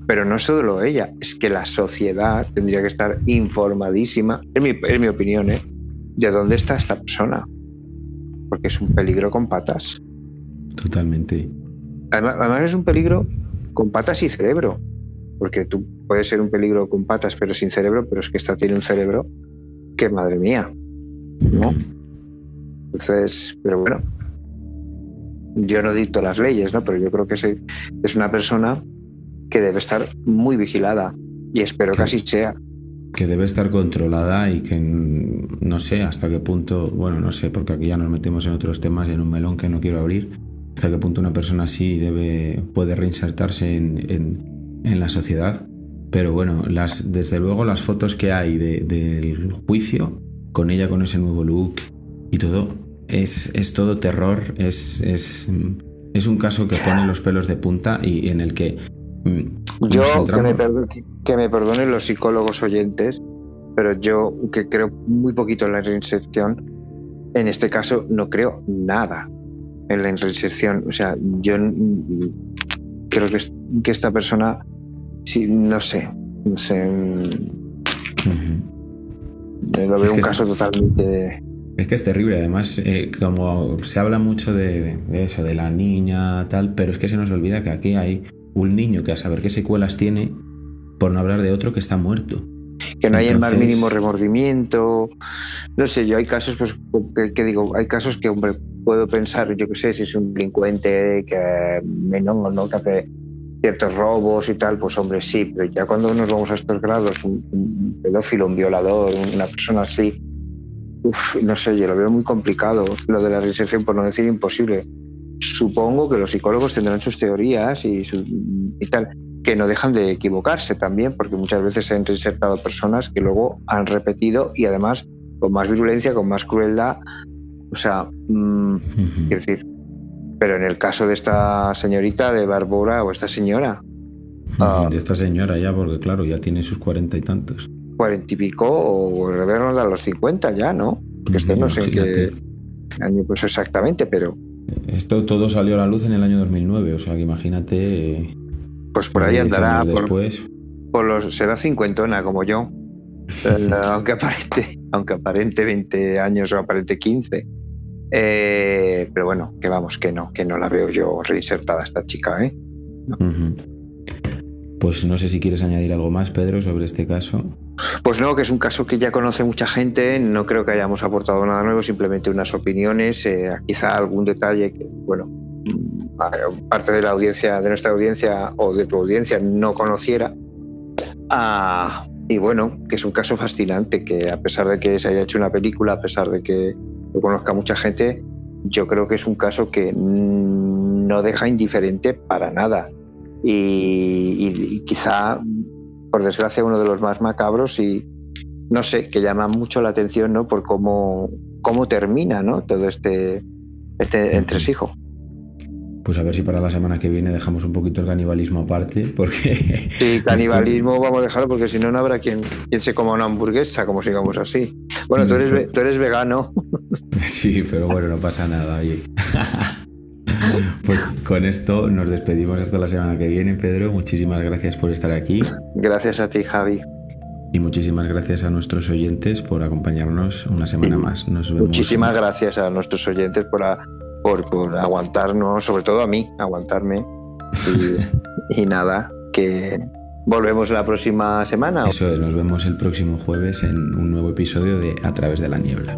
pero no solo ella, es que la sociedad tendría que estar informadísima, es mi opinión, de dónde está esta persona, porque es un peligro con patas. Totalmente. Además es un peligro con patas y cerebro, porque tú puedes ser un peligro con patas pero sin cerebro, pero es que esta tiene un cerebro que, madre mía, ¿no? Entonces, pero bueno, yo no dicto las leyes, ¿no? Pero yo creo que es una persona que debe estar muy vigilada, y espero que así sea. Que debe estar controlada y que no sé hasta qué punto, bueno, no sé, porque aquí ya nos metemos en otros temas y en un melón que no quiero abrir, hasta qué punto una persona así puede reinsertarse en la sociedad. Pero bueno, desde luego las fotos que hay del juicio, con ella con ese nuevo look y todo, es todo terror, es un caso que pone los pelos de punta y en el que que me perdonen los psicólogos oyentes, pero yo, que creo muy poquito en la reinserción, en este caso no creo nada en la reinserción. O sea, yo creo que esta persona, sí, no sé. Lo veo un caso totalmente... Es que es terrible, además, como se habla mucho de eso, de la niña, tal, pero es que se nos olvida que aquí hay un niño que a saber qué secuelas tiene, por no hablar de otro que está muerto. Que no hay el más mínimo remordimiento. No sé, yo hay casos, pues, que digo, hay casos que, hombre, puedo pensar, yo qué sé, si es un delincuente que menor, ¿no? Que hace ciertos robos y tal, pues hombre, sí, pero ya cuando nos vamos a estos grados, un pedófilo, un violador, una persona así, no sé, yo lo veo muy complicado, lo de la reinserción, por no decir imposible. Supongo que los psicólogos tendrán sus teorías y tal, que no dejan de equivocarse también, porque muchas veces se han reinsertado personas que luego han repetido y además con más virulencia, con más crueldad. O sea, quiero decir, pero en el caso de esta señorita, de Bárbara, o esta señora... de esta señora ya, porque claro, ya tiene sus 40 y tantos. 40 y pico, o debe rondar los 50 ya, ¿no? Porque este no sé en qué año pues exactamente, pero... Esto todo salió a la luz en el año 2009, o sea que imagínate... Pues por ahí andará, después. Será cincuentona como yo, aunque aparente 20 años o aparente 15. Pero bueno, que vamos, que no la veo yo reinsertada esta chica, ¿eh? No. Pues no sé si quieres añadir algo más, Pedro, sobre este caso. Pues no, que es un caso que ya conoce mucha gente, no creo que hayamos aportado nada nuevo, simplemente unas opiniones, quizá algún detalle que, bueno, parte de la audiencia, de nuestra audiencia o de tu audiencia no conociera. Y bueno, que es un caso fascinante, que a pesar de que se haya hecho una película, a pesar de que lo conozca mucha gente, yo creo que es un caso que no deja indiferente para nada. Y quizá, por desgracia, uno de los más macabros y, no sé, que llama mucho la atención, ¿no? Por cómo termina, ¿no? Todo este entresijo. Pues a ver si para la semana que viene dejamos un poquito el canibalismo aparte, porque... Sí, canibalismo vamos a dejarlo porque si no, no habrá quien se coma una hamburguesa, como sigamos así. Bueno, tú eres vegano. Sí, pero bueno, no pasa nada, oye. Pues con esto nos despedimos hasta la semana que viene, Pedro. Muchísimas gracias por estar aquí. Gracias a ti, Javi. Y muchísimas gracias a nuestros oyentes por acompañarnos una semana más. Nos vemos. Muchísimas gracias a nuestros oyentes por aguantarnos, sobre todo a mí, aguantarme. Y nada, que volvemos la próxima semana. Eso es, nos vemos el próximo jueves en un nuevo episodio de A través de la niebla.